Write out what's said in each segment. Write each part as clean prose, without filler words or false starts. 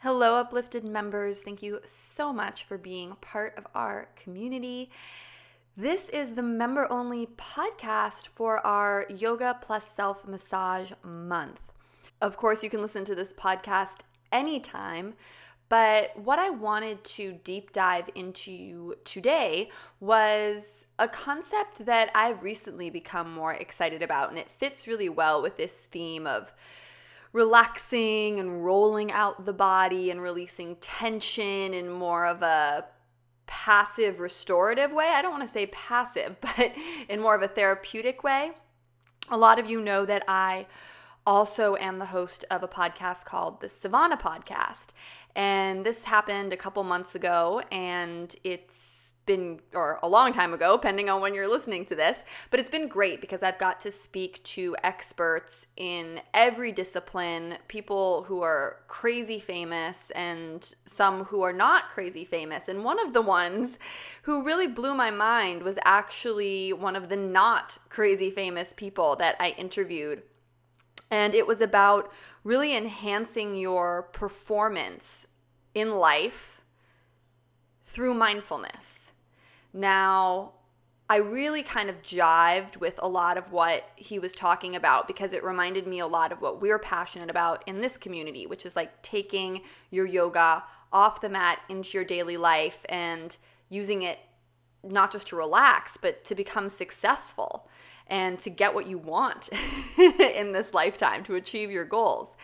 Hello, Uplifted members. Thank you so much for being part of our community. This is the member-only podcast for our Yoga plus Self-Massage month. Of course, you can listen to this podcast anytime, but what I wanted to deep dive into today was a concept that I've recently become more excited about, and it fits really well with this theme of relaxing and rolling out the body and releasing tension in more of a passive restorative way. I don't want to say passive, but in more of a therapeutic way. A lot of you know that I also am the host of a podcast called the Savannah Podcast. And this happened a couple months ago, and it's been, or a long time ago, depending on when you're listening to this, but it's been great because I've got to speak to experts in every discipline, people who are crazy famous and some who are not crazy famous. And one of the ones who really blew my mind was actually one of the not crazy famous people that I interviewed. And it was about really enhancing your performance in life through mindfulness. Now, I really kind of jived with a lot of what he was talking about because it reminded me a lot of what we're passionate about in this community, which is like taking your yoga off the mat into your daily life and using it not just to relax, but to become successful and to get what you want in this lifetime, to achieve your goals.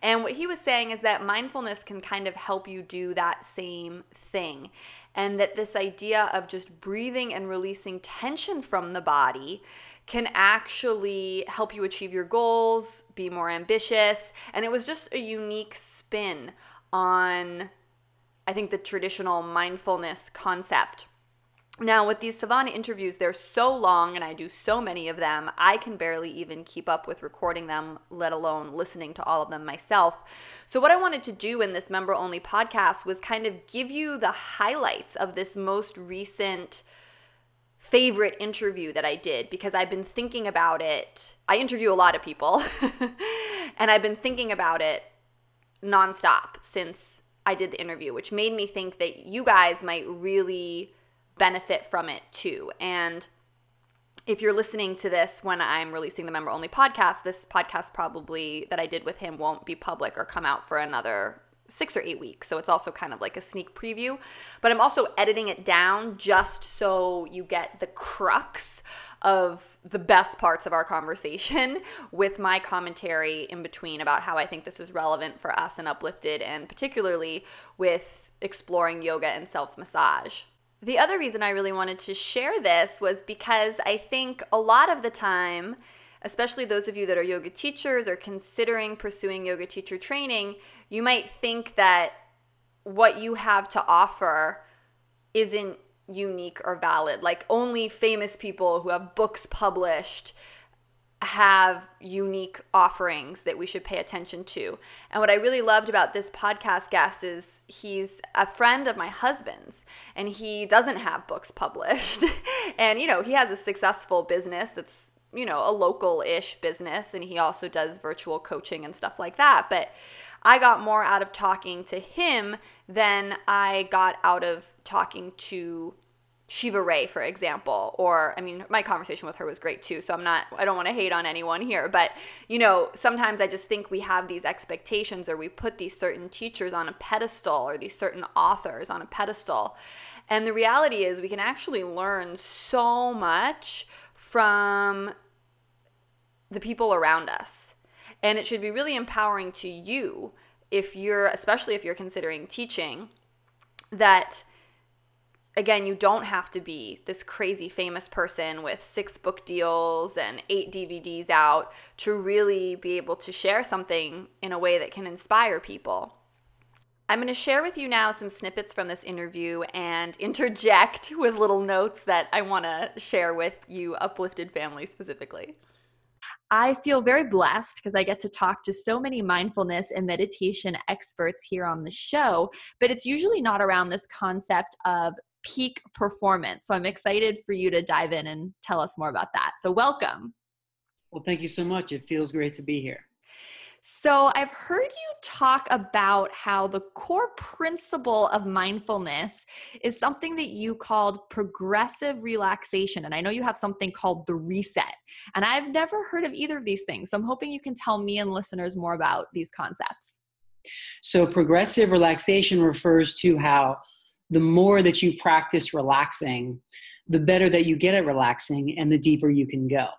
And what he was saying is that mindfulness can kind of help you do that same thing. And that this idea of just breathing and releasing tension from the body can actually help you achieve your goals, be more ambitious. And it was just a unique spin on, I think, the traditional mindfulness concept. Now, with these Savannah interviews, they're so long and I do so many of them, I can barely even keep up with recording them, let alone listening to all of them myself. So what I wanted to do in this member-only podcast was kind of give you the highlights of this most recent favorite interview that I did because I've been thinking about it. I interview a lot of people and I've been thinking about it nonstop since I did the interview, which made me think that you guys might really benefit from it too. And if you're listening to this when I'm releasing the member only podcast, this podcast probably that I did with him won't be public or come out for another 6 or 8 weeks. So it's also kind of like a sneak preview, but I'm also editing it down just so you get the crux of the best parts of our conversation with my commentary in between about how I think this is relevant for us and Uplifted, and particularly with exploring yoga and self-massage. The other reason I really wanted to share this was because I think a lot of the time, especially those of you that are yoga teachers or considering pursuing yoga teacher training, you might think that what you have to offer isn't unique or valid. Like only famous people who have books published have unique offerings that we should pay attention to. And what I really loved about this podcast guest is he's a friend of my husband's and he doesn't have books published. And, you know, he has a successful business that's, you know, a local-ish business, and he also does virtual coaching and stuff like that. But I got more out of talking to him than I got out of talking to Shiva Ray, for example, or, I mean, my conversation with her was great too, so I don't want to hate on anyone here, but, you know, sometimes I just think we have these expectations or we put these certain teachers on a pedestal or these certain authors on a pedestal, and the reality is we can actually learn so much from the people around us, and it should be really empowering to you especially if you're considering teaching, that again, you don't have to be this crazy famous person with 6 book deals and 8 DVDs out to really be able to share something in a way that can inspire people. I'm going to share with you now some snippets from this interview and interject with little notes that I want to share with you, Uplifted family specifically. I feel very blessed because I get to talk to so many mindfulness and meditation experts here on the show, but it's usually not around this concept of peak performance. So I'm excited for you to dive in and tell us more about that. So welcome. Well, thank you so much. It feels great to be here. So, I've heard you talk about how the core principle of mindfulness is something that you called progressive relaxation. And I know you have something called the reset. And I've never heard of either of these things. So, I'm hoping you can tell me and listeners more about these concepts. So progressive relaxation refers to how the more that you practice relaxing, the better that you get at relaxing and the deeper you can go.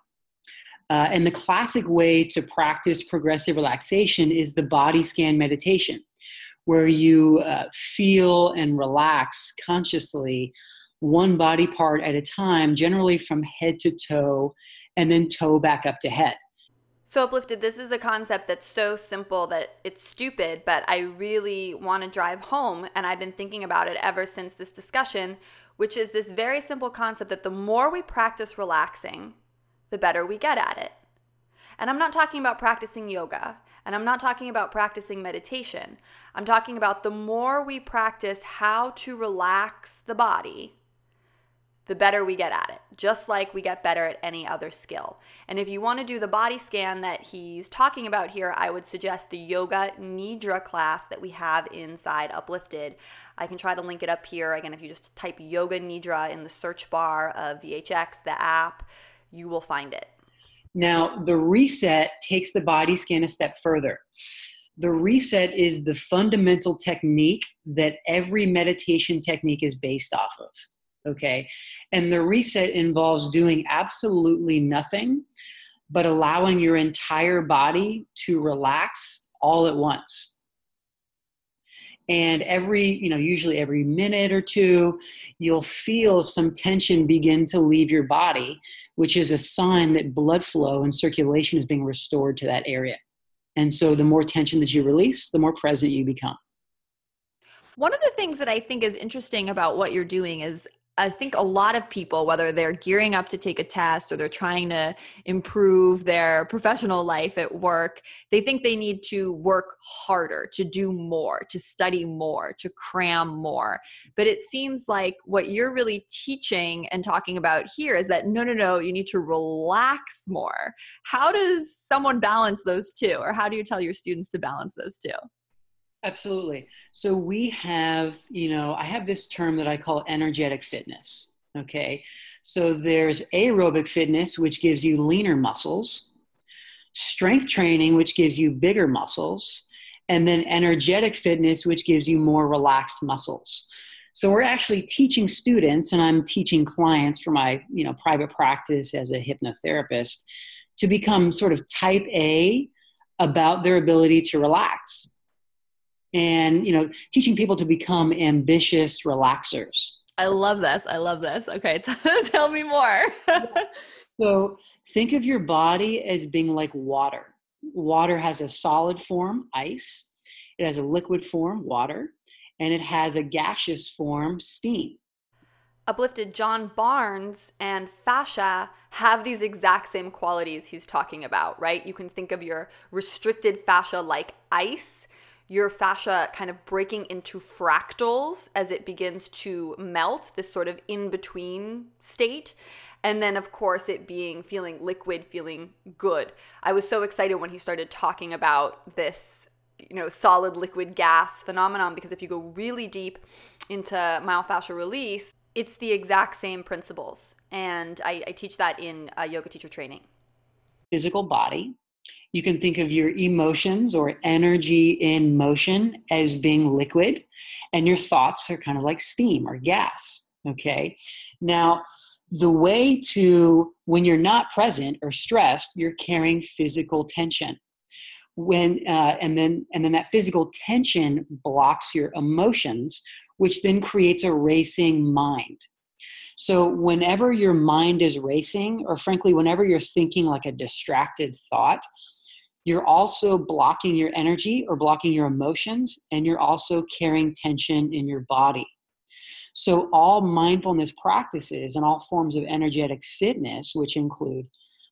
And the classic way to practice progressive relaxation is the body scan meditation, where you feel and relax consciously one body part at a time, generally from head to toe, and then toe back up to head. So, Uplifted, this is a concept that's so simple that it's stupid, but I really want to drive home. And I've been thinking about it ever since this discussion, which is this very simple concept that the more we practice relaxing, the better we get at it. And I'm not talking about practicing yoga, and I'm not talking about practicing meditation. I'm talking about the more we practice how to relax the body, the better we get at it, just like we get better at any other skill. And if you want to do the body scan that he's talking about here, I would suggest the Yoga Nidra class that we have inside Uplifted. I can try to link it up here. Again, if you just type Yoga Nidra in the search bar of VHX, the app, you will find it. Now, the reset takes the body scan a step further. The reset is the fundamental technique that every meditation technique is based off of. Okay. And the reset involves doing absolutely nothing but allowing your entire body to relax all at once. And usually every minute or two, you'll feel some tension begin to leave your body, which is a sign that blood flow and circulation is being restored to that area. And so the more tension that you release, the more present you become. One of the things that I think is interesting about what you're doing is I think a lot of people, whether they're gearing up to take a test or they're trying to improve their professional life at work, they think they need to work harder, to do more, to study more, to cram more. But it seems like what you're really teaching and talking about here is that no, you need to relax more. How does someone balance those two? Or how do you tell your students to balance those two? Absolutely. So we have, I have this term that I call energetic fitness. Okay. So there's aerobic fitness, which gives you leaner muscles, strength training, which gives you bigger muscles, and then energetic fitness, which gives you more relaxed muscles. So we're actually teaching students, and I'm teaching clients for my, private practice as a hypnotherapist, to become sort of type A about their ability to relax. And, teaching people to become ambitious relaxers. I love this. Okay, tell me more. So think of your body as being like water. Water has a solid form, ice. It has a liquid form, water. And it has a gaseous form, steam. Uplifted, John Barnes and fascia have these exact same qualities he's talking about, right? You can think of your restricted fascia like ice, your fascia kind of breaking into fractals as it begins to melt, this sort of in-between state. And then, of course, it feeling liquid, feeling good. I was so excited when he started talking about this, solid liquid gas phenomenon, because if you go really deep into myofascial release, it's the exact same principles. And I teach that in yoga teacher training. Physical body. You can think of your emotions or energy in motion as being liquid, and your thoughts are kind of like steam or gas. Okay. Now, the way when you're not present or stressed, you're carrying physical tension. And then that physical tension blocks your emotions, which then creates a racing mind. So whenever your mind is racing, or frankly, whenever you're thinking like a distracted thought, you're also blocking your energy or blocking your emotions, and you're also carrying tension in your body. So all mindfulness practices and all forms of energetic fitness, which include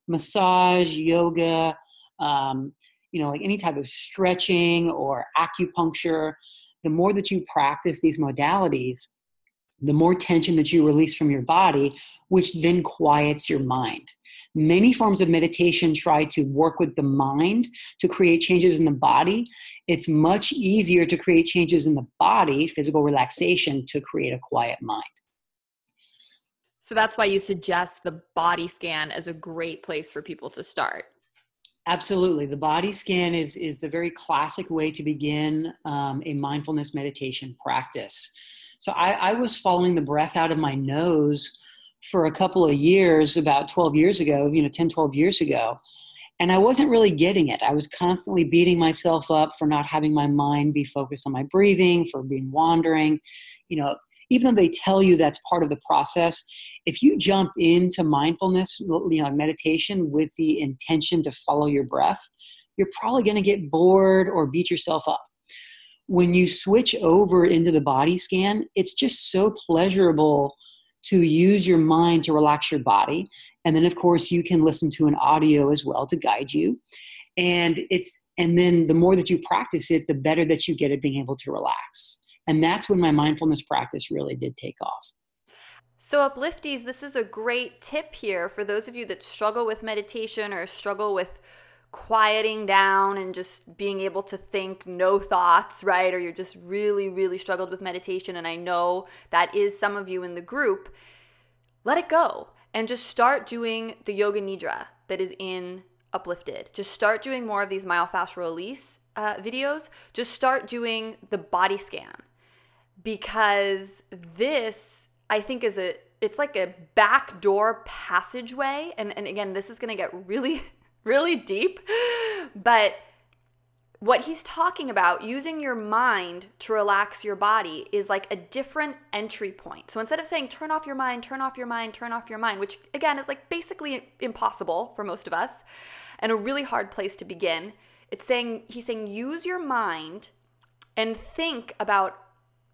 massage, yoga, like any type of stretching or acupuncture, the more that you practice these modalities, the more tension that you release from your body, which then quiets your mind. Many forms of meditation try to work with the mind to create changes in the body. It's much easier to create changes in the body, physical relaxation, to create a quiet mind. So that's why you suggest the body scan as a great place for people to start. Absolutely. The body scan is the very classic way to begin a mindfulness meditation practice. So I was following the breath out of my nose for a couple of years, about 12 years ago, 10, 12 years ago. And I wasn't really getting it. I was constantly beating myself up for not having my mind be focused on my breathing, for being wandering. Even though they tell you that's part of the process, if you jump into mindfulness, meditation with the intention to follow your breath, you're probably going to get bored or beat yourself up. When you switch over into the body scan, it's just so pleasurable to use your mind to relax your body. And then, of course, you can listen to an audio as well to guide you. And then the more that you practice it, the better that you get at being able to relax. And that's when my mindfulness practice really did take off. So Uplifties, this is a great tip here for those of you that struggle with meditation or struggle with quieting down and just being able to think no thoughts, right? Or you're just really, really struggled with meditation. And I know that is some of you in the group. Let it go and just start doing the yoga nidra that is in Uplifted. Just start doing more of these myofascial release videos. Just start doing the body scan, because this, I think, it's like a backdoor passageway. And again, this is going to get really, really deep. But what he's talking about, using your mind to relax your body, is like a different entry point. So instead of saying, turn off your mind, turn off your mind, turn off your mind, which again is like basically impossible for most of us and a really hard place to begin, he's saying, use your mind and think about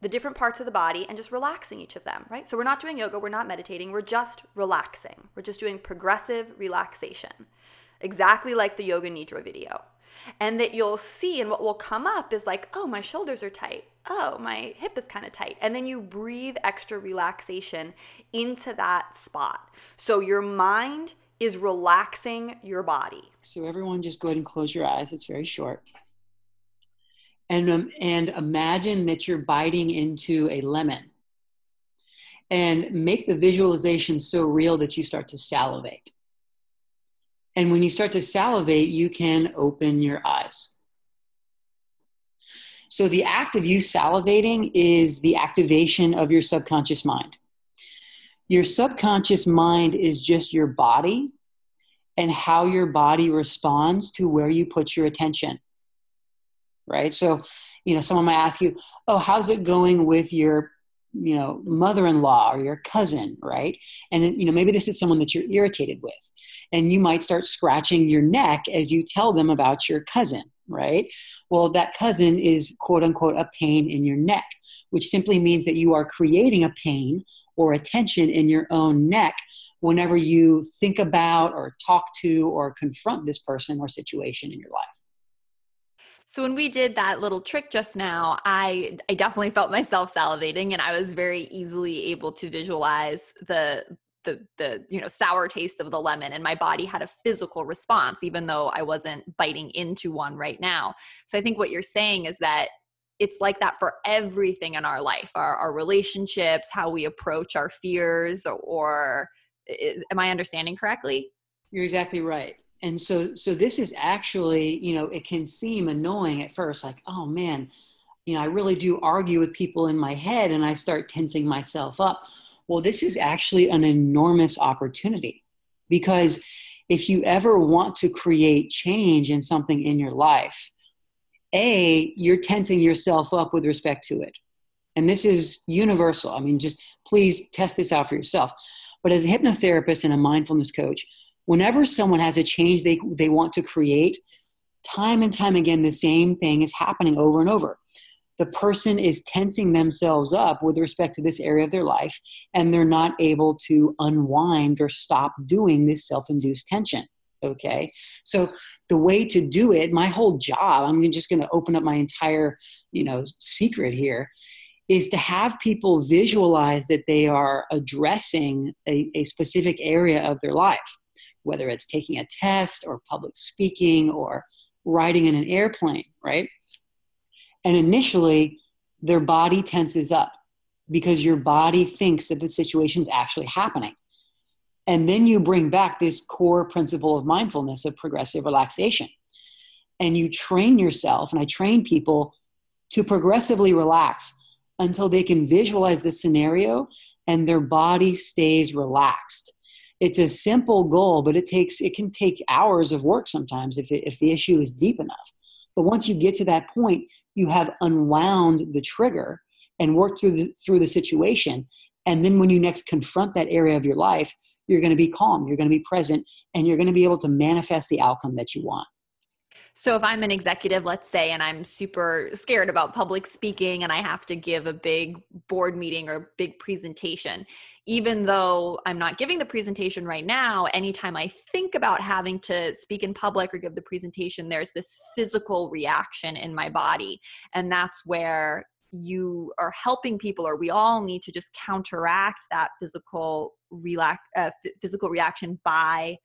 the different parts of the body and just relaxing each of them, right? So we're not doing yoga, we're not meditating, we're just relaxing. We're just doing progressive relaxation, exactly like the yoga nidra video. And that you'll see, and what will come up is like, oh, my shoulders are tight. Oh, my hip is kind of tight. And then you breathe extra relaxation into that spot. So your mind is relaxing your body. So everyone just go ahead and close your eyes. It's very short. And imagine that you're biting into a lemon. And make the visualization so real that you start to salivate. And when you start to salivate, you can open your eyes. So the act of you salivating is the activation of your subconscious mind. Your subconscious mind is just your body and how your body responds to where you put your attention. Right? So, someone might ask you, oh, how's it going with your, mother-in-law or your cousin, right? And, maybe this is someone that you're irritated with. And you might start scratching your neck as you tell them about your cousin, right? Well, that cousin is, quote unquote, a pain in your neck, which simply means that you are creating a pain or a tension in your own neck whenever you think about or talk to or confront this person or situation in your life. So when we did that little trick just now, I definitely felt myself salivating, and I was very easily able to visualize the sour taste of the lemon, and my body had a physical response, even though I wasn't biting into one right now. So I think what you're saying is that it's like that for everything in our life, our relationships, how we approach our fears, am I understanding correctly? You're exactly right. And so this is actually, it can seem annoying at first, like, oh man, I really do argue with people in my head and I start tensing myself up. Well, this is actually an enormous opportunity, because if you ever want to create change in something in your life, you're tensing yourself up with respect to it. And this is universal. I mean, just please test this out for yourself. But as a hypnotherapist and a mindfulness coach, whenever someone has a change they want to create, time and time again, the same thing is happening over and over. The person is tensing themselves up with respect to this area of their life, and they're not able to unwind or stop doing this self-induced tension. Okay. So the way to do it, my whole job, I'm just going to open up my entire, secret here, is to have people visualize that they are addressing a specific area of their life. whether it's taking a test or public speaking or riding in an airplane, right? And initially, their body tenses up because your body thinks that the situation's actually happening. And then you bring back this core principle of mindfulness of progressive relaxation. And you train yourself, and I train people to progressively relax until they can visualize the scenario and their body stays relaxed. It's a simple goal, but it can take hours of work sometimes if the issue is deep enough. But once you get to that point, you have unwound the trigger and worked through the situation. And then when you next confront that area of your life, you're going to be calm, you're going to be present, and you're going to be able to manifest the outcome that you want. So if I'm an executive, let's say, and I'm super scared about public speaking and I have to give a big board meeting or big presentation, even though I'm not giving the presentation right now, anytime I think about having to speak in public or give the presentation, there's this physical reaction in my body. And that's where you are helping people, or we all need to just counteract that physical reaction by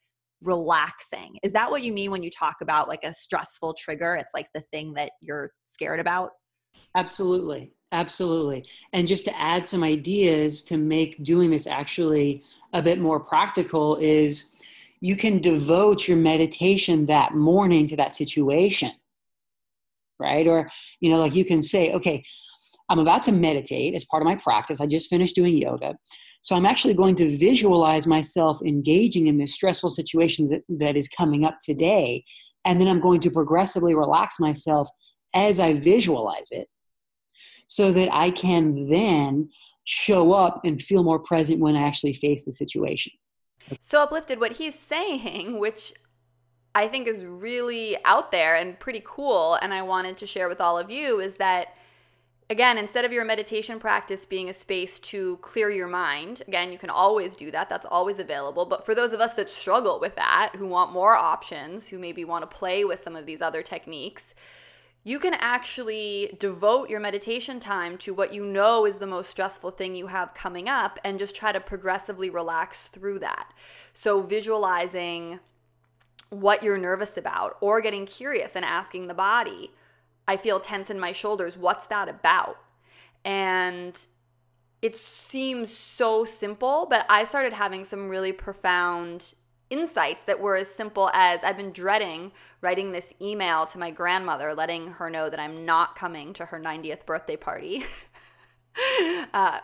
relaxing. Is that what you mean when you talk about like a stressful trigger? It's like the thing that you're scared about? Absolutely. Absolutely. And just to add some ideas to make doing this actually a bit more practical is you can devote your meditation that morning to that situation, right? Or, like you can say, okay, I'm about to meditate as part of my practice. I just finished doing yoga. So I'm actually going to visualize myself engaging in this stressful situation that is coming up today. And then I'm going to progressively relax myself as I visualize it so that I can then show up and feel more present when I actually face the situation. So Uplifted, what he's saying, which I think is really out there and pretty cool, and I wanted to share with all of you, is that again, instead of your meditation practice being a space to clear your mind, again, you can always do that. That's always available. But for those of us that struggle with that, who want more options, who maybe want to play with some of these other techniques, you can actually devote your meditation time to what you know is the most stressful thing you have coming up and just try to progressively relax through that. So visualizing what you're nervous about or getting curious and asking the body, I feel tense in my shoulders. What's that about? And it seems so simple, but I started having some really profound insights that were as simple as I've been dreading writing this email to my grandmother, letting her know that I'm not coming to her 90th birthday party.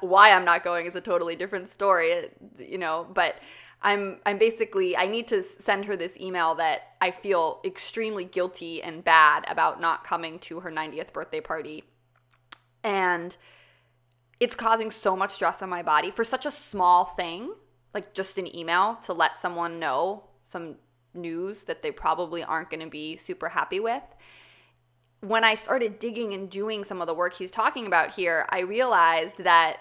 Why I'm not going is a totally different story, but I'm basically, I need to send her this email that I feel extremely guilty and bad about not coming to her 90th birthday party. And it's causing so much stress on my body for such a small thing, like just an email to let someone know some news that they probably aren't going to be super happy with. When I started digging and doing some of the work he's talking about here, I realized that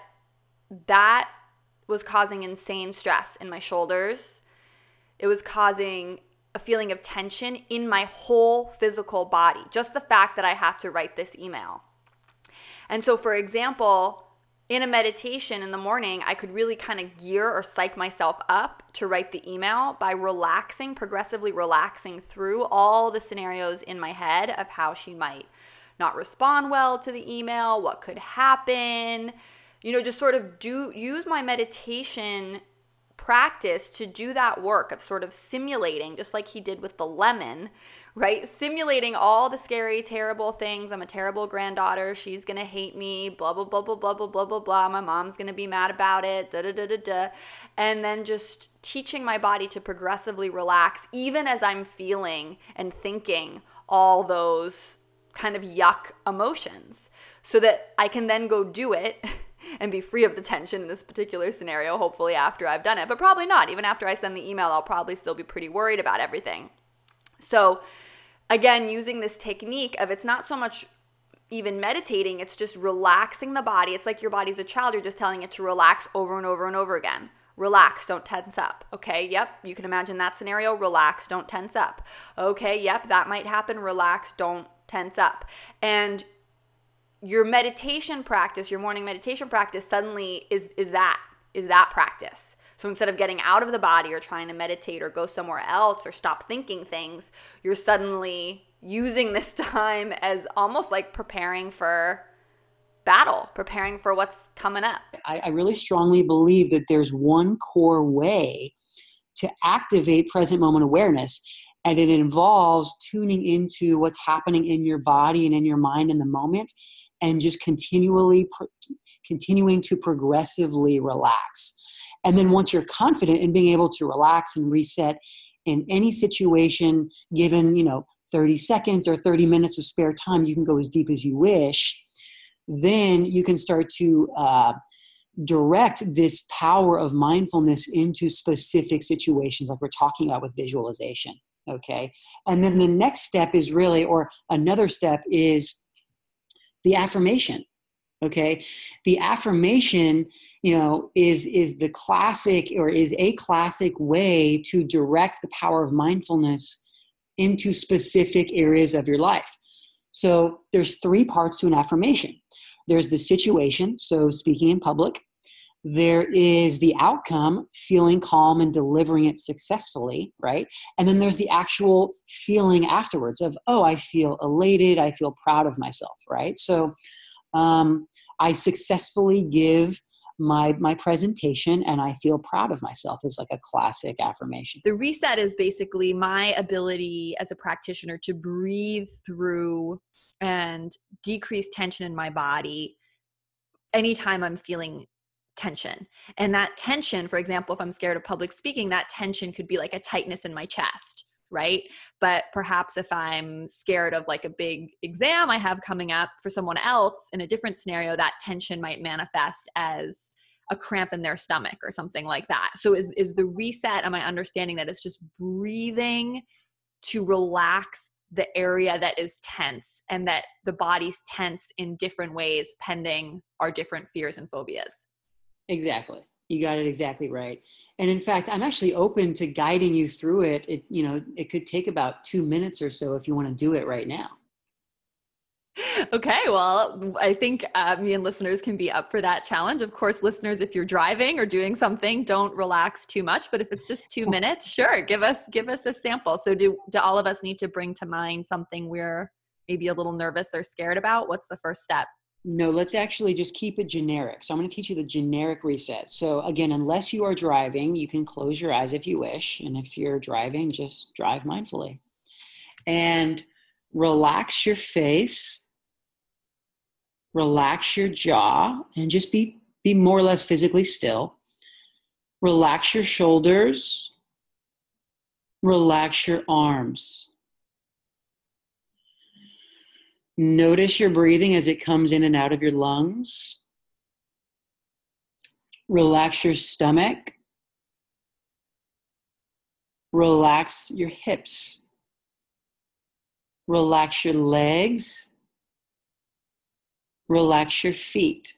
was causing insane stress in my shoulders. It was causing a feeling of tension in my whole physical body, just the fact that I had to write this email. And so, for example, in a meditation in the morning, I could really kind of gear or psych myself up to write the email by progressively relaxing through all the scenarios in my head of how she might not respond well to the email, what could happen, just sort of use my meditation practice to do that work of sort of simulating, just like he did with the lemon, right? Simulating all the scary, terrible things. I'm a terrible granddaughter. She's going to hate me, blah, blah, blah, blah, blah, blah, blah, blah, blah. My mom's going to be mad about it, da, da, da, da, da. And then just teaching my body to progressively relax, even as I'm feeling and thinking all those kind of yuck emotions, so that I can then go do it and be free of the tension in this particular scenario, hopefully after I've done it. But probably not. Even after I send the email, I'll probably still be pretty worried about everything. So again, using this technique of, it's not so much even meditating, it's just relaxing the body. It's like your body's a child. You're just telling it to relax over and over and over again. Relax, don't tense up. Okay, yep, you can imagine that scenario. Relax, don't tense up. Okay, yep, that might happen. Relax, don't tense up. And your meditation practice, your morning meditation practice suddenly is that practice. So instead of getting out of the body or trying to meditate or go somewhere else or stop thinking things, you're suddenly using this time as almost like preparing for battle, preparing for what's coming up. I really strongly believe that there's one core way to activate present moment awareness, and it involves tuning into what's happening in your body and in your mind in the moment, and just continuing to progressively relax. And then once you're confident in being able to relax and reset in any situation, given 30 seconds or 30 minutes of spare time, you can go as deep as you wish. Then you can start to direct this power of mindfulness into specific situations like we're talking about with visualization. Okay. And then the next step is really, or another step is the affirmation. Okay. The affirmation, is the classic, or is a classic way to direct the power of mindfulness into specific areas of your life. So there's 3 parts to an affirmation. There's the situation, so speaking in public. There is the outcome, feeling calm and delivering it successfully, right? And then there's the actual feeling afterwards of, oh, I feel elated, I feel proud of myself, right? So I successfully give my presentation and I feel proud of myself is like a classic affirmation. The reset is basically my ability as a practitioner to breathe through and decrease tension in my body anytime I'm feeling tension. And that tension, for example, if I'm scared of public speaking, that tension could be like a tightness in my chest, right? But perhaps if I'm scared of like a big exam I have coming up for someone else in a different scenario, that tension might manifest as a cramp in their stomach or something like that. So is the reset, am I understanding that it's just breathing to relax the area that is tense, and that the body's tense in different ways pending our different fears and phobias? Exactly. You got it exactly right. And in fact, I'm actually open to guiding you through it. It could take about 2 minutes or so if you want to do it right now. Okay, well, I think me and listeners can be up for that challenge. Of course, listeners, if you're driving or doing something, don't relax too much. But if it's just 2 minutes, sure, give us a sample. So do all of us need to bring to mind something we're maybe a little nervous or scared about? What's the first step? No, let's actually just keep it generic. So I'm going to teach you the generic reset. So again, unless you are driving, you can close your eyes if you wish. And if you're driving, just drive mindfully. And relax your face, relax your jaw, and just be more or less physically still. Relax your shoulders, relax your arms. Notice your breathing as it comes in and out of your lungs. Relax your stomach. Relax your hips. Relax your legs. Relax your feet.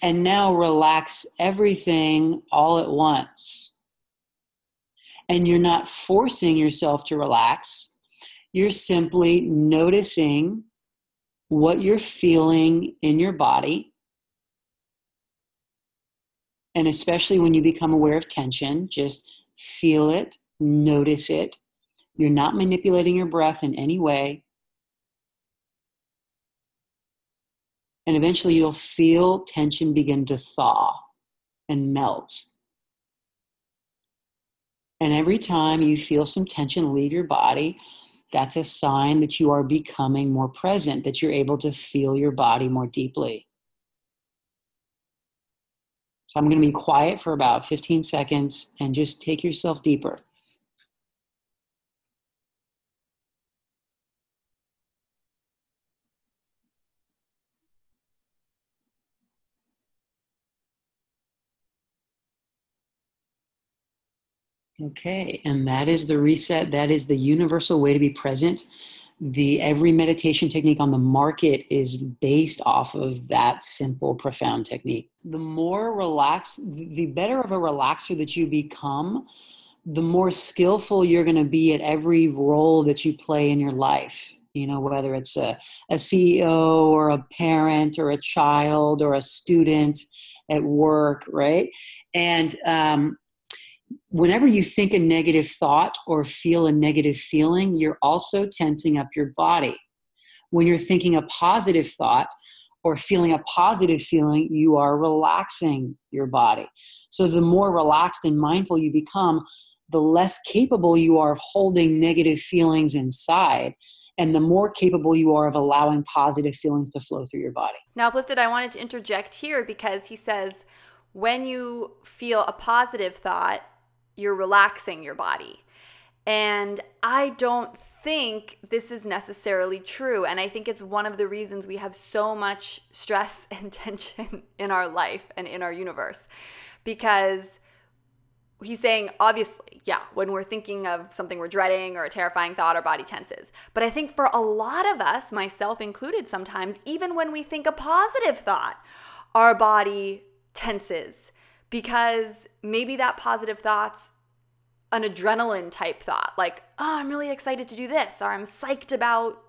And now relax everything all at once. And you're not forcing yourself to relax. You're simply noticing what you're feeling in your body. And especially when you become aware of tension, just feel it, notice it. You're not manipulating your breath in any way. And eventually you'll feel tension begin to thaw and melt. And every time you feel some tension leave your body, that's a sign that you are becoming more present, that you're able to feel your body more deeply. So I'm going to be quiet for about 15 seconds and just take yourself deeper. Okay, and that is the reset. That is the universal way to be present. Every meditation technique on the market is based off of that simple, profound technique. The more relaxed, the better of a relaxer that you become, the more skillful you're going to be at every role that you play in your life. Whether it's a CEO or a parent or a child or a student at work, right? And whenever you think a negative thought or feel a negative feeling, you're also tensing up your body. When you're thinking a positive thought or feeling a positive feeling, you are relaxing your body. So the more relaxed and mindful you become, the less capable you are of holding negative feelings inside, and the more capable you are of allowing positive feelings to flow through your body. Now, Uplifted, I wanted to interject here because he says when you feel a positive thought, you're relaxing your body. And I don't think this is necessarily true. And I think it's one of the reasons we have so much stress and tension in our life and in our universe. Because he's saying, obviously, yeah, when we're thinking of something we're dreading or a terrifying thought, our body tenses. But I think for a lot of us, myself included sometimes, even when we think a positive thought, our body tenses. Because maybe that positive thought's an adrenaline type thought, like, oh, I'm really excited to do this, or I'm psyched about,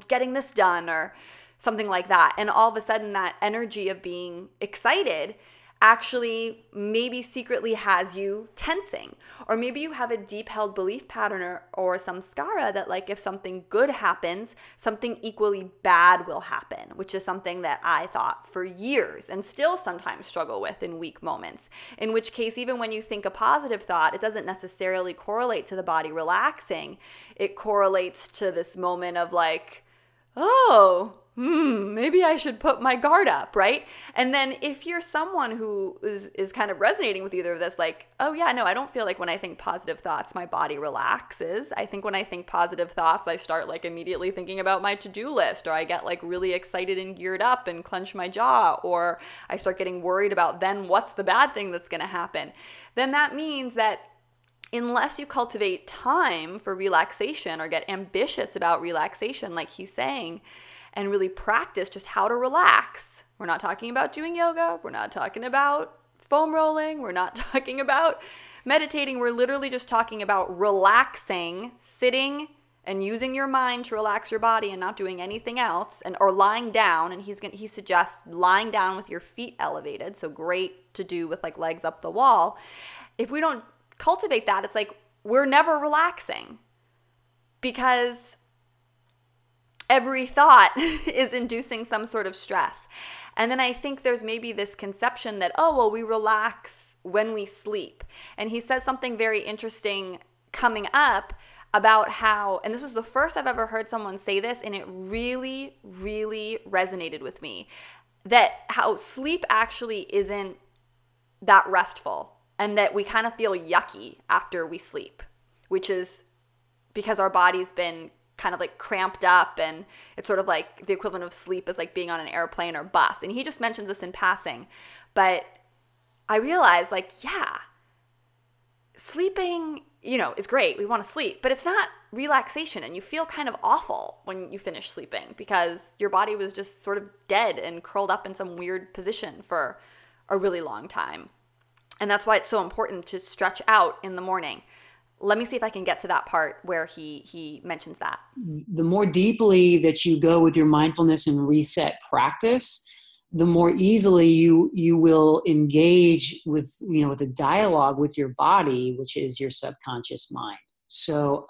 getting this done, or something like that. And all of a sudden that energy of being excited actually maybe secretly has you tensing. Or maybe you have a deep held belief pattern or samskara that, like, if something good happens, something equally bad will happen, which is something that I thought for years and still sometimes struggle with in weak moments. In which case, even when you think a positive thought, it doesn't necessarily correlate to the body relaxing. It correlates to this moment of like, oh, maybe I should put my guard up, right? And then if you're someone who is kind of resonating with either of this, like, oh yeah, no, I don't feel like when I think positive thoughts, my body relaxes. I think when I think positive thoughts, I start like immediately thinking about my to-do list, or I get like really excited and geared up and clench my jaw, or I start getting worried about then what's the bad thing that's going to happen. Then that means that unless you cultivate time for relaxation or get ambitious about relaxation, like he's saying, and really practice just how to relax. We're not talking about doing yoga. We're not talking about foam rolling. We're not talking about meditating. We're literally just talking about relaxing, sitting and using your mind to relax your body and not doing anything else, or lying down. And he suggests lying down with your feet elevated. So great to do with like legs up the wall. If we don't cultivate that, it's like we're never relaxing, because every thought is inducing some sort of stress. And then I think there's maybe this conception that, oh, well, we relax when we sleep. And he says something very interesting coming up about how, and this was the first I've ever heard someone say this, and it really, really resonated with me, that how sleep actually isn't that restful, and that we kind of feel yucky after we sleep, which is because our body's been kind of like cramped up, and it's sort of like the equivalent of sleep is like being on an airplane or bus. And he just mentions this in passing, but I realized like, yeah, sleeping, is great. We want to sleep, but it's not relaxation. And you feel kind of awful when you finish sleeping because your body was just sort of dead and curled up in some weird position for a really long time. And that's why it's so important to stretch out in the morning. Let me see if I can get to that part where he mentions that. The more deeply that you go with your mindfulness and reset practice, the more easily you will engage with, with a dialogue with your body, which is your subconscious mind. So,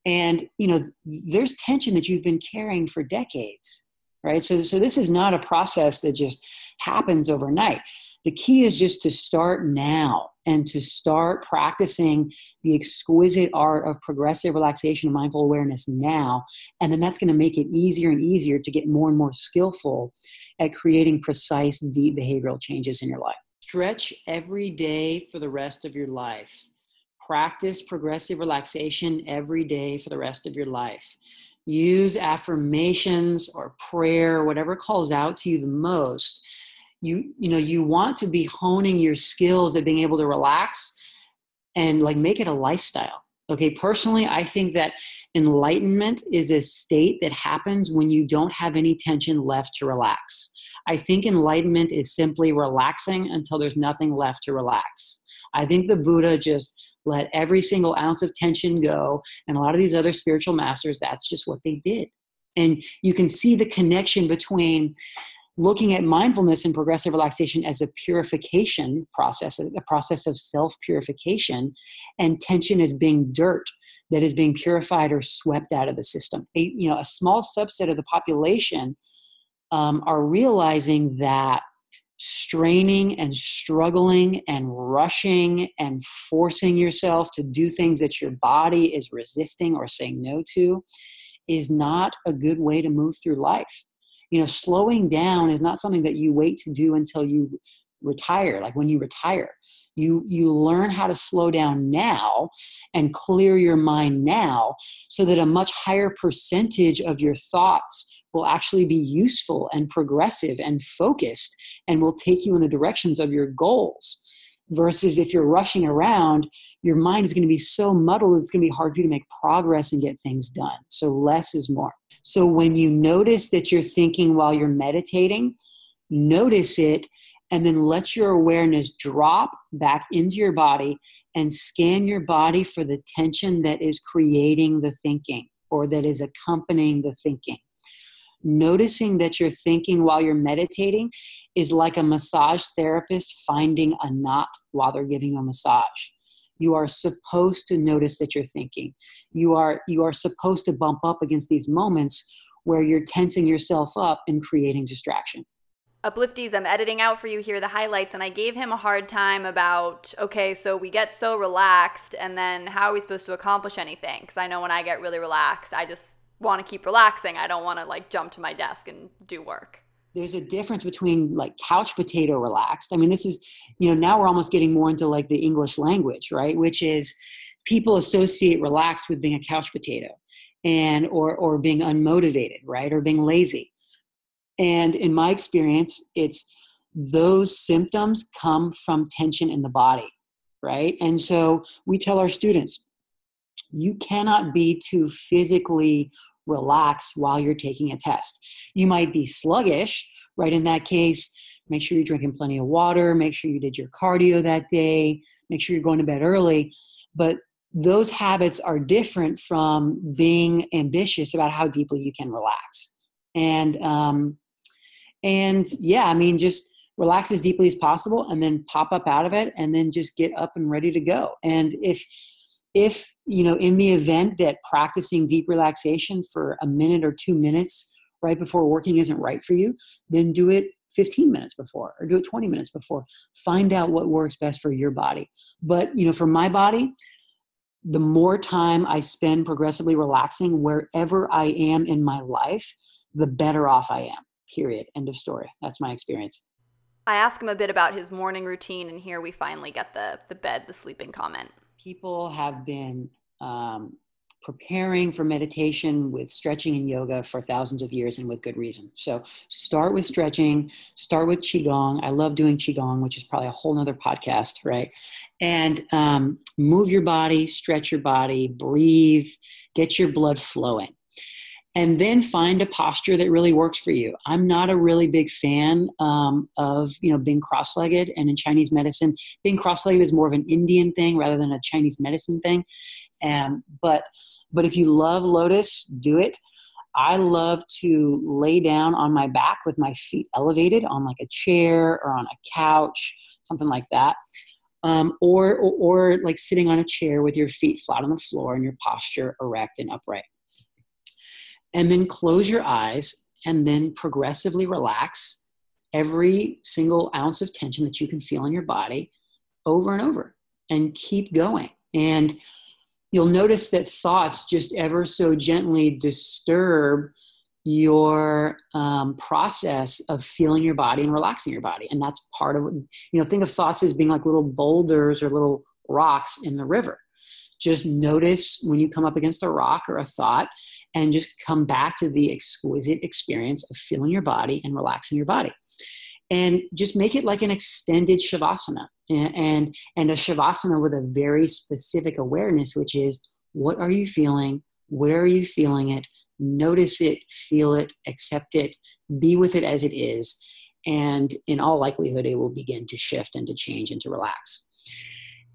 there's tension that you've been carrying for decades, right? So this is not a process that just happens overnight. The key is just to start now and to start practicing the exquisite art of progressive relaxation and mindful awareness now. And then that's going to make it easier and easier to get more and more skillful at creating precise, deep behavioral changes in your life. Stretch every day for the rest of your life. Practice progressive relaxation every day for the rest of your life. Use affirmations or prayer, whatever calls out to you the most. You want to be honing your skills at being able to relax and like make it a lifestyle. Okay. Personally, I think that enlightenment is a state that happens when you don't have any tension left to relax. I think enlightenment is simply relaxing until there's nothing left to relax. I think the Buddha just let every single ounce of tension go. And a lot of these other spiritual masters, that's just what they did. And you can see the connection between looking at mindfulness and progressive relaxation as a purification process, a process of self-purification, and tension as being dirt that is being purified or swept out of the system. A small subset of the population are realizing that straining and struggling and rushing and forcing yourself to do things that your body is resisting or saying no to is not a good way to move through life. Slowing down is not something that you wait to do until you retire. Like when you retire, you learn how to slow down now and clear your mind now, so that a much higher percentage of your thoughts will actually be useful and progressive and focused and will take you in the directions of your goals. Versus if you're rushing around, your mind is going to be so muddled, it's going to be hard for you to make progress and get things done. So less is more. So when you notice that you're thinking while you're meditating, notice it, and then let your awareness drop back into your body and scan your body for the tension that is creating the thinking or that is accompanying the thinking. Noticing that you're thinking while you're meditating is like a massage therapist finding a knot while they're giving you a massage. You are supposed to notice that you're thinking. You are supposed to bump up against these moments where you're tensing yourself up and creating distraction. Uplifties, I'm editing out for you here the highlights, and I gave him a hard time about, okay, so we get so relaxed, and then how are we supposed to accomplish anything? Because I know when I get really relaxed, I just want to keep relaxing. I don't want to like jump to my desk and do work. There's a difference between like couch potato relaxed. I mean, this is, now we're almost getting more into like the English language, right? Which is people associate relaxed with being a couch potato and, or being unmotivated, right? Or being lazy. And in my experience, it's those symptoms come from tension in the body, right? And so we tell our students, you cannot be too physically relaxed while you're taking a test. You might be sluggish, right? In that case, make sure you're drinking plenty of water, make sure you did your cardio that day, make sure you're going to bed early. But those habits are different from being ambitious about how deeply you can relax. And yeah, I mean, just relax as deeply as possible and then pop up out of it and then just get up and ready to go. And if in the event that practicing deep relaxation for a minute or 2 minutes right before working isn't right for you, then do it 15 minutes before or do it 20 minutes before. Find out what works best for your body. But, for my body, the more time I spend progressively relaxing wherever I am in my life, the better off I am. Period. End of story. That's my experience. I asked him a bit about his morning routine, and here we finally get the sleeping comment. People have been preparing for meditation with stretching and yoga for thousands of years, and with good reason. So start with stretching, start with Qigong. I love doing Qigong, which is probably a whole nother podcast, right? And move your body, stretch your body, breathe, get your blood flowing. And then find a posture that really works for you. I'm not a really big fan of being cross-legged. And in Chinese medicine, being cross-legged is more of an Indian thing rather than a Chinese medicine thing. But if you love lotus, do it. I love to lay down on my back with my feet elevated on like a chair or on a couch, something like that. Or like sitting on a chair with your feet flat on the floor and your posture erect and upright. And then close your eyes and then progressively relax every single ounce of tension that you can feel in your body over and over, and keep going. And you'll notice that thoughts just ever so gently disturb your process of feeling your body and relaxing your body. And that's part of what, think of thoughts as being like little boulders or little rocks in the river. Just notice when you come up against a rock or a thought, and just come back to the exquisite experience of feeling your body and relaxing your body. And just make it like an extended shavasana, and a shavasana with a very specific awareness, which is, what are you feeling? Where are you feeling it? Notice it, feel it, accept it, be with it as it is. And in all likelihood, it will begin to shift and to change and to relax.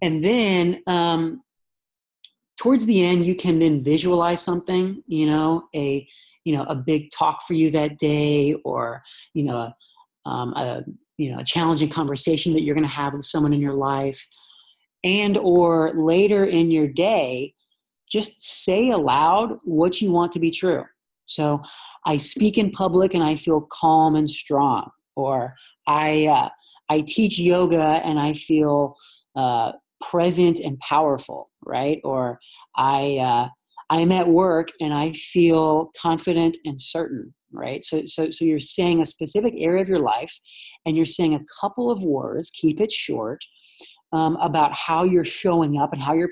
And then, towards the end, you can then visualize something, a big talk for you that day, or, a challenging conversation that you're going to have with someone in your life, and or later in your day, just say aloud what you want to be true. So I speak in public and I feel calm and strong, or I teach yoga and I feel present and powerful, right? Or I'm at work and I feel confident and certain, right? So you're saying a specific area of your life, and you're saying a couple of words, keep it short, about how you're showing up and how you're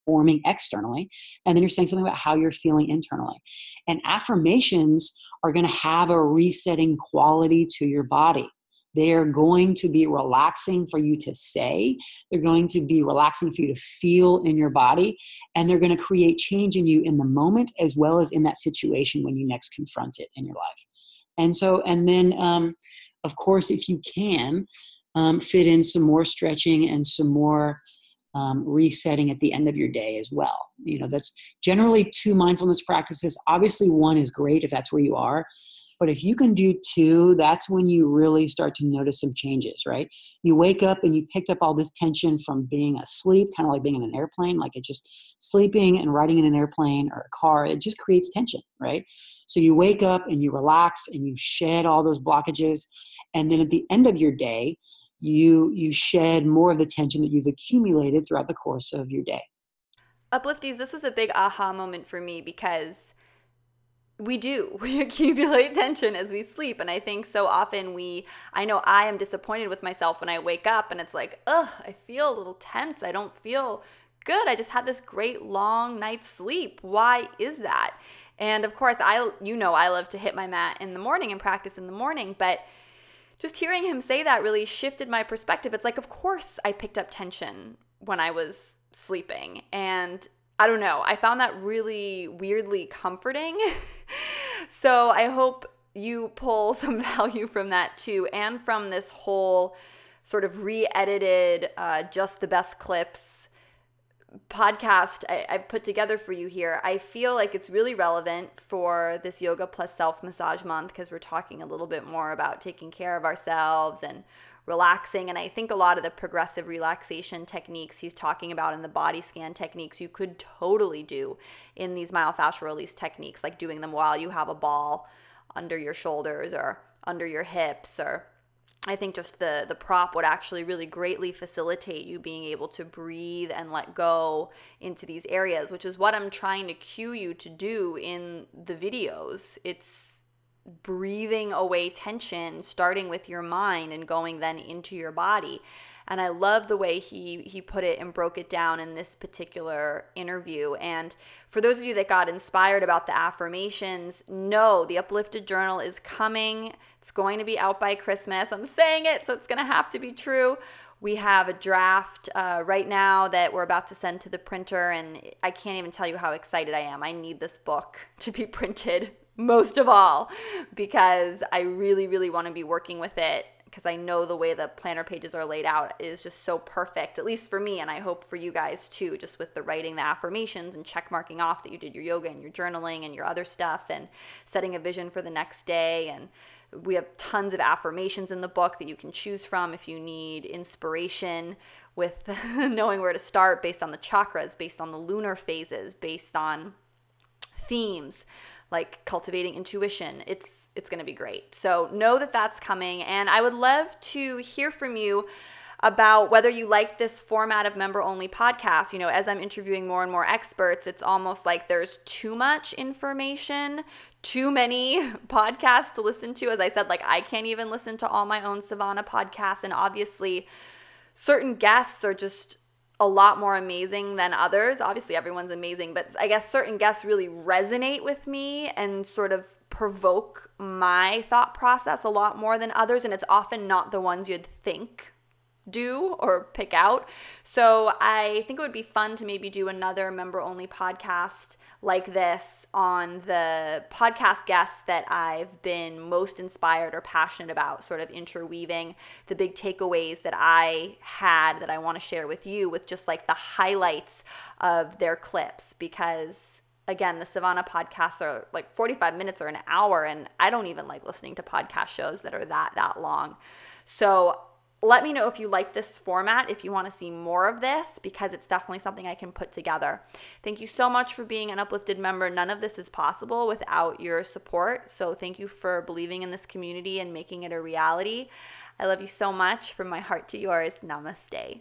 performing externally. And then you're saying something about how you're feeling internally. And affirmations are going to have a resetting quality to your body. They are going to be relaxing for you to say. They're going to be relaxing for you to feel in your body. And they're going to create change in you in the moment, as well as in that situation when you next confront it in your life. And then, of course, if you can, fit in some more stretching and some more resetting at the end of your day as well. That's generally 2 mindfulness practices. Obviously, 1 is great if that's where you are. But if you can do 2, that's when you really start to notice some changes, right? You wake up and you picked up all this tension from being asleep, kind of like being in an airplane, like it's just sleeping and riding in an airplane or a car. It just creates tension, right? So you wake up and you relax and you shed all those blockages. And then at the end of your day, you shed more of the tension that you've accumulated throughout the course of your day. Uplifties, this was a big aha moment for me, because we accumulate tension as we sleep. And I think so often I know I am disappointed with myself when I wake up and it's like, I feel a little tense. I don't feel good. I just had this great long night's sleep. Why is that? And of course, I love to hit my mat in the morning and practice in the morning, but just hearing him say that really shifted my perspective. It's like, of course I picked up tension when I was sleeping. And I don't know, I found that really weirdly comforting. So I hope you pull some value from that too, and from this whole sort of re-edited Just the Best Clips podcast I've put together for you here. I feel like it's really relevant for this Yoga Plus Self-Massage Month, because we're talking a little bit more about taking care of ourselves and relaxing. And I think a lot of the progressive relaxation techniques he's talking about in the body scan techniques, you could totally do in these myofascial release techniques, like doing them while you have a ball under your shoulders or under your hips, or I think just the prop would actually really greatly facilitate you being able to breathe and let go into these areas, which is what I'm trying to cue you to do in the videos. It's breathing away tension, starting with your mind and going then into your body. And I love the way he put it and broke it down in this particular interview. And for those of you that got inspired about the affirmations, know the Uplifted Journal is coming. It's going to be out by Christmas. I'm saying it, so it's going to have to be true. We have a draft right now that we're about to send to the printer, and I can't even tell you how excited I am. I need this book to be printed most of all, because I really, really want to be working with it, because I know the way the planner pages are laid out is just so perfect, at least for me, and I hope for you guys too, just with the writing the affirmations and check marking off that you did your yoga and your journaling and your other stuff, and setting a vision for the next day. And we have tons of affirmations in the book that you can choose from if you need inspiration with knowing where to start, based on the chakras, based on the lunar phases, based on themes like cultivating intuition. It's going to be great. So know that that's coming. And I would love to hear from you about whether you liked this format of member-only podcast. As I'm interviewing more and more experts, it's almost like there's too much information, too many podcasts to listen to. As I said, I can't even listen to all my own Savannah podcasts. And obviously, certain guests are just a lot more amazing than others. Obviously, everyone's amazing, but I guess certain guests really resonate with me and sort of provoke my thought process a lot more than others, and it's often not the ones you'd think do or pick out. So I think it would be fun to maybe do another member-only podcast like this on the podcast guests that I've been most inspired or passionate about, sort of interweaving the big takeaways that I had that I want to share with you with just the highlights of their clips, because again, the Savannah podcasts are like 45 minutes or an hour, and I don't even like listening to podcast shows that are that long. So let me know if you like this format, if you want to see more of this, because it's definitely something I can put together. Thank you so much for being an Uplifted member. None of this is possible without your support. So thank you for believing in this community and making it a reality. I love you so much. From my heart to yours, namaste.